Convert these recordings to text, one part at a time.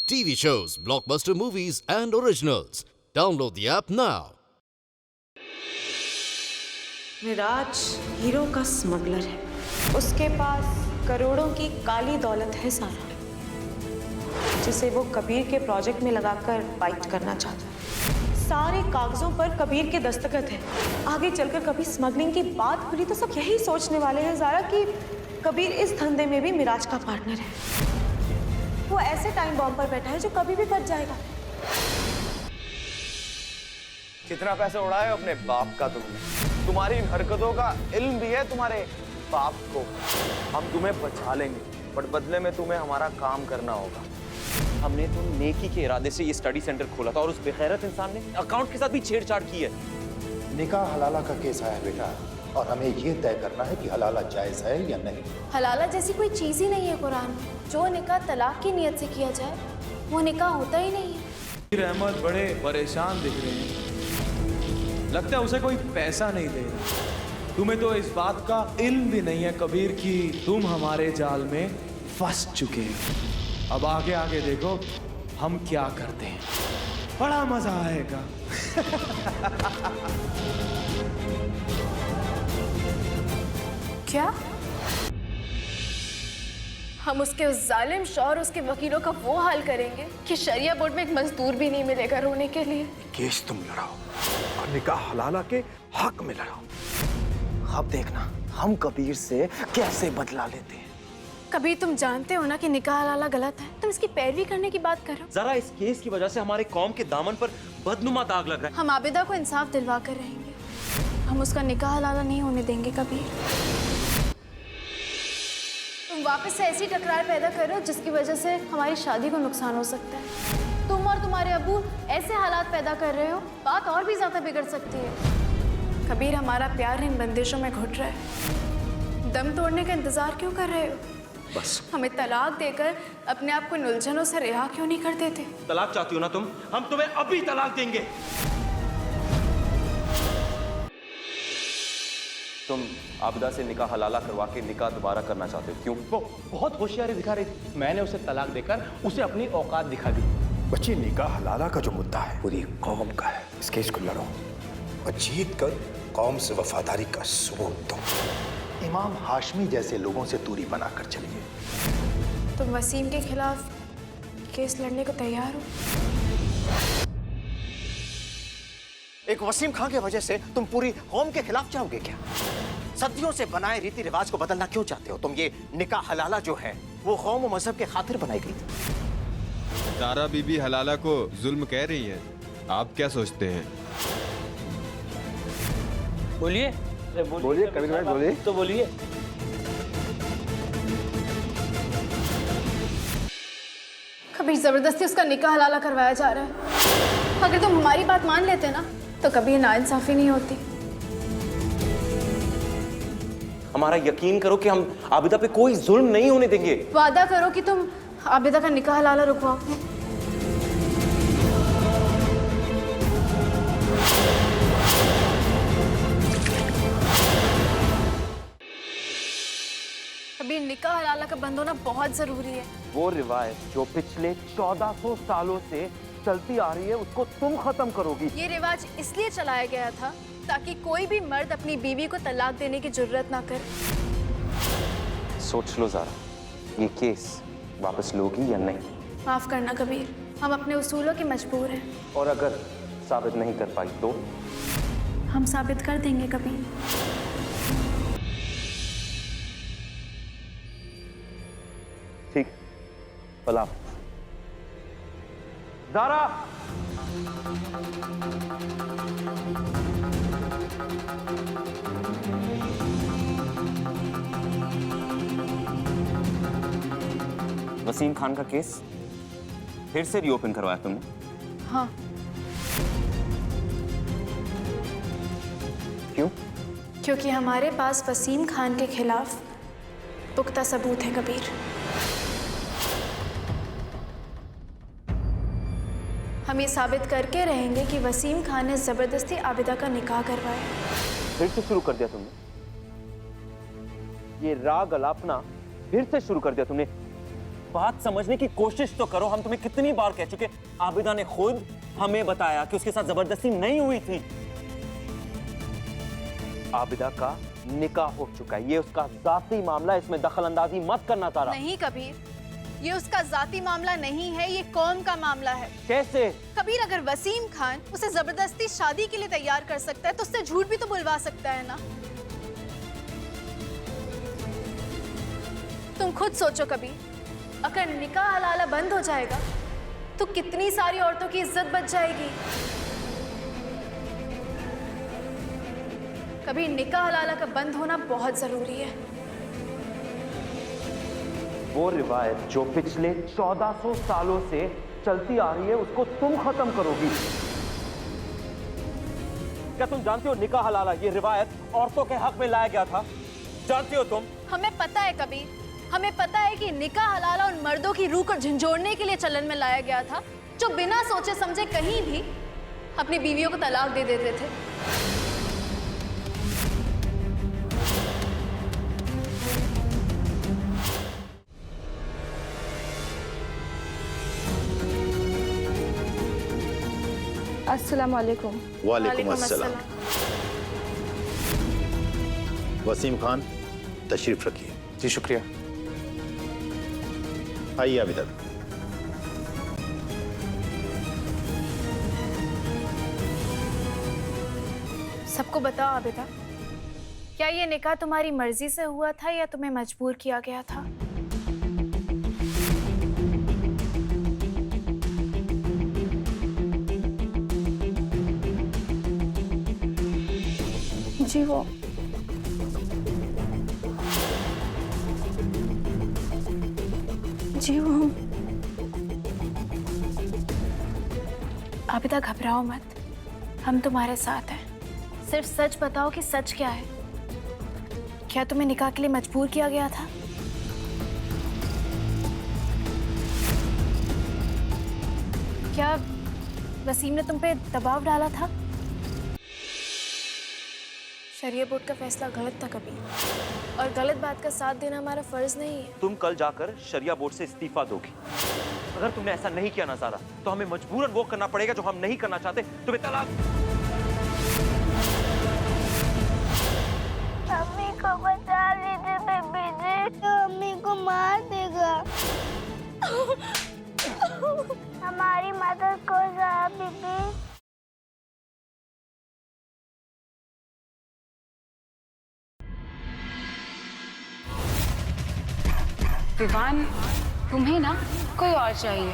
TV shows, blockbuster movies, and originals. Download the app now. Miraj hero का smuggler है। उसके पास करोड़ों की काली दौलत है सारा, जिसे वो कबीर के प्रोजेक्ट में लगाकर फाइट करना चाहता है। सारे कागजों पर कबीर के दस्तखत हैं। आगे चलकर कभी स्मगलिंग की बात खुली तो सब यही सोचने वाले हैं ज़ारा कि कबीर इस धंधे में भी मिराज का पार्टनर है। वो ऐसे टाइम बॉम्ब पर बैठा है जो कभी भी फट जाएगा। कितना पैसा उड़ाया अपने बाप का तुमने। तुम्हारी इन हरकतों का इल्म भी है तुम्हारे बाप को। हम तुम्हें बचा लेंगे, बट बदले में तुम्हें हमारा काम करना होगा। हमने तो नेकी के इरादे से ये स्टडी सेंटर खोला था और उस बेगैरत इंसान ने अकाउंट के साथ भी छेड़छाड़ की है। निकाह हलाला का केस आया बेटा, और हमें ये तय करना है कि हलाला जायज है या नहीं। हलाला जैसी कोई चीज ही नहीं है कुरान में। जो निकाह तलाक की नियत से किया जाए वो निकाह होता ही नहीं है। अहमद बड़े परेशान दिख रहे हैं, लगता है उसे कोई पैसा नहीं दे रहा। तुम्हें तो इस बात का इल्म भी नहीं है कबीर कि तुम हमारे जाल में फंस चुके हो। अब आगे आगे देखो हम क्या करते हैं, बड़ा मजा आएगा। क्या हम उसके उस जालिम शौहर उसके वकीलों का वो हाल करेंगे कि शरिया बोर्ड में एक मजदूर भी नहीं मिलेगा रोने के लिए। केस तुम लड़ाओ और निकाह हलाला के हक में लड़ाओ। अब देखना हम कबीर से कैसे बदला लेते हैं। कभी तुम जानते हो ना कि निकाह हलाला गलत है, तुम इसकी पैरवी करने की बात करो। जरा इस केस की वजह से हमारे कौम के दामन पर बदनुमा दाग लग रहा है। हम आबिदा को इंसाफ दिलवा कर रहेंगे। हम उसका निकाह हलाला नहीं होने देंगे कबीर। तुम वापस से ऐसी टकरार पैदा कर रहे हो जिसकी वजह से हमारी शादी को नुकसान हो सकता है। तुम और तुम्हारे अबू ऐसे हालात पैदा कर रहे हो, बात और भी ज्यादा बिगड़ सकती है। कबीर, हमारा प्यार इन बंदिशों में घुट रहा है। दम तोड़ने का इंतजार क्यों कर रहे हो? बस हमें तलाक देकर अपने आप को इन उलझनों से रिहा क्यों नहीं कर देते? तलाक चाहती हो ना तुम? हम तुम्हें अभी तलाक देंगे। तुम आबिदा से निकाह हलाला करवा के निकाह दोबारा करना चाहते हो, क्यों? वो बहुत होशियारी दिखा रही थी। मैंने उसे तलाक देकर उसे अपनी औकात दिखा दी। बच्ची, निकाह हलाला का जो मुद्दा है पूरी कौम का है। इस केस को लड़ो और जीत कर कौम से वफादारी का सबूत दो। इमाम हाशमी जैसे लोगों से दूरी बनाकर चलिए। तुम वसीम के खिलाफ केस लड़ने को तैयार हो? एक वसीम खान की वजह से तुम पूरी कौम के खिलाफ जाओगे क्या? सदियों से बनाए रीति रिवाज को बदलना क्यों चाहते हो तुम? ये निकाह हलाला जो है वो कौम और मजहब के खातिर बनाई गई थी। ज़ारा बीबी हलाला को जुल्म कह रही है, आप क्या सोचते हैं? बोलिए बोलिए कबीर भाई, बोलिए। तो बोलिए। कभी जबरदस्ती उसका निकाह हलाला करवाया जा रहा है। अगर तुम हमारी बात मान लेते ना तो कभी नाइंसाफी नहीं होती। हमारा यकीन करो कि हम आबिदा पे कोई जुल्म नहीं होने देंगे। वादा करो कि तुम आबिदा का निकाह हलाला रुकवाओ। अभी निकाह हलाला का बंद होना बहुत जरूरी है। वो रिवायत जो पिछले 1400 सालों से चलती आ रही है उसको तुम खत्म करोगी। ये रिवाज इसलिए चलाया गया था ताकि कोई भी मर्द अपनी बीवी को तलाक देने की जुर्रत ना करे। सोच लो ज़ारा, ये केस वापस लोगी या नहीं? माफ करना कबीर, हम अपने उसूलों के मजबूर हैं। और अगर साबित नहीं कर पाई तो? हम साबित कर देंगे कबीर। ठीक, भला ज़ारा, वसीम खान का केस फिर से रीओपन करवाया तुमने? हाँ। क्यों? क्योंकि हमारे पास वसीम खान के खिलाफ पुख्ता सबूत है कबीर। हम ये साबित करके रहेंगे कि वसीम खान ने जबरदस्ती आबिदा का निकाह करवाया। फिर से शुरू कर दिया तुमने ये राग अलापना, फिर से शुरू कर दिया तुमने। बात समझने की कोशिश तो करो। हम तुम्हें कितनी बार कह चुके, आबिदा ने खुद हमें बताया कि उसके साथ जबरदस्ती नहीं हुई थी। आबिदा का निकाह हो चुका है, ये उसका जाती मामला है, इसमें दखल अंदाजी मत करना तारा। नहीं कबीर, ये उसका जाती मामला नहीं है, ये कौम का मामला है। कैसे? कबीर, अगर वसीम खान उसे जबरदस्ती शादी के लिए तैयार कर सकता है तो उससे झूठ भी तो बुलवा सकता है ना। तुम खुद सोचो कबीर, अगर निकाह हलाला बंद हो जाएगा तो कितनी सारी औरतों की इज्जत बच जाएगी। कभी निकाह हलाला का बंद होना बहुत जरूरी है। वो रिवायत जो पिछले 1400 सालों से चलती आ रही है, उसको तुम खत्म करोगी। क्या तुम जानते हो निकाह हलाला ये रिवायत औरतों के हक में लाया गया था? जानती हो तुम? हमें पता है कबीर, हमें पता है कि निकाह हलाला उन मर्दों की रूह को झंझोड़ने के लिए चलन में लाया गया था जो बिना सोचे समझे कहीं भी अपनी बीवियों को तलाक दे देते थे। अस्सलामु अलैकुम। वालेकुम अस्सलाम। वसीम खान, तशरीफ रखिए। जी शुक्रिया। आइए आबिदा। सबको बताओ आबिदा, क्या ये निकाह तुम्हारी मर्जी से हुआ था या तुम्हें मजबूर किया गया था? जी वो आबिदा, घबराओ मत, हम तुम्हारे साथ हैं। सिर्फ सच बताओ कि सच क्या है। क्या तुम्हें निकाह के लिए मजबूर किया गया था? क्या वसीम ने तुम पे दबाव डाला था? शरिया बोर्ड का फैसला गलत था कभी, और गलत बात का साथ देना हमारा फर्ज नहीं है। तुम कल जाकर शरिया बोर्ड से इस्तीफा दोगी। अगर तुमने ऐसा नहीं किया नज़ारा, तो हमें मजबूरन वो करना पड़ेगा जो हम नहीं करना चाहते, तुम्हें तलाक। मम्मी को बचा लीजिए बेबी जी, मम्मी को मार देगा। हमारी मदद को जा बीबी। विवान, तुम्हें ना कोई और चाहिए।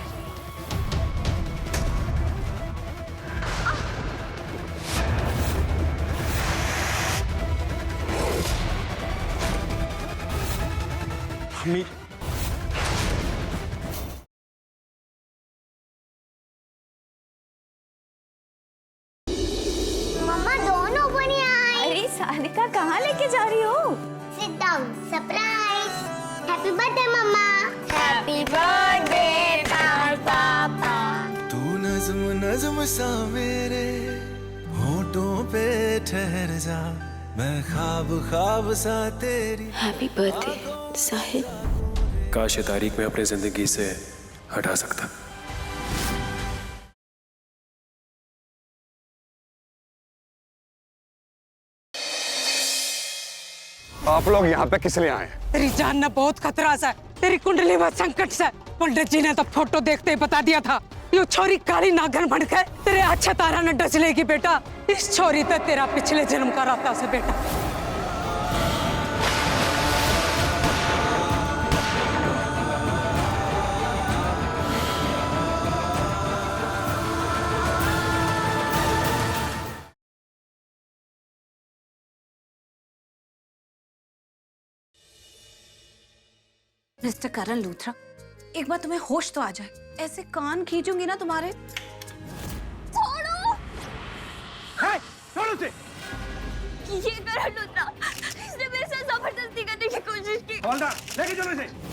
हमीद, मम्मा दोनों बनिया आए। अरे सानिका, कहाँ लेके जा रही हो? Sit down, surprise. Happy birthday मम्मा। हैप्पी बर्थडे पापा। तू नज़्म नज़्म सा मेरे होठों पे ठहर जा, मैं ख्वाब ख्वाब सा तेरी। हैप्पी बर्थडे साहिल। काश ये तारीख में अपनी जिंदगी से हटा सकता। आप लोग यहाँ पे किस लिए आए? तेरी जान ना बहुत खतरा सा है, तेरी कुंडली में संकट सा है। पंडित जी ने तो फोटो देखते ही बता दिया था, ये छोरी काली नागन बन के तेरे अच्छा तारा ने डस लेगी बेटा। इस छोरी तो तेरा पिछले जन्म का राता से बेटा। मिस्टर करण लूथरा, एक बार तुम्हें होश तो आ जाए, ऐसे कान खींचूंगी ना तुम्हारे। छोड़ो। छोड़ो उसे। ये करण लूथरा, इसने मेरे साथ जबरदस्ती करने की कोशिश की। हवलदार, लेके चलो इसे।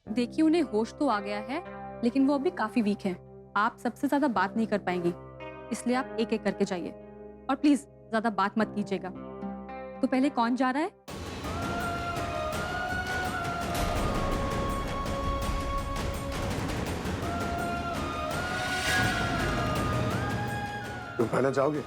देखिए, उन्हें होश तो आ गया है, लेकिन वो अभी काफी वीक है। आप सबसे ज्यादा बात नहीं कर पाएंगी, इसलिए आप एक एक करके जाइए। और प्लीज ज्यादा बात मत कीजिएगा। तो पहले कौन जा रहा है? तुम पहले जाओगे?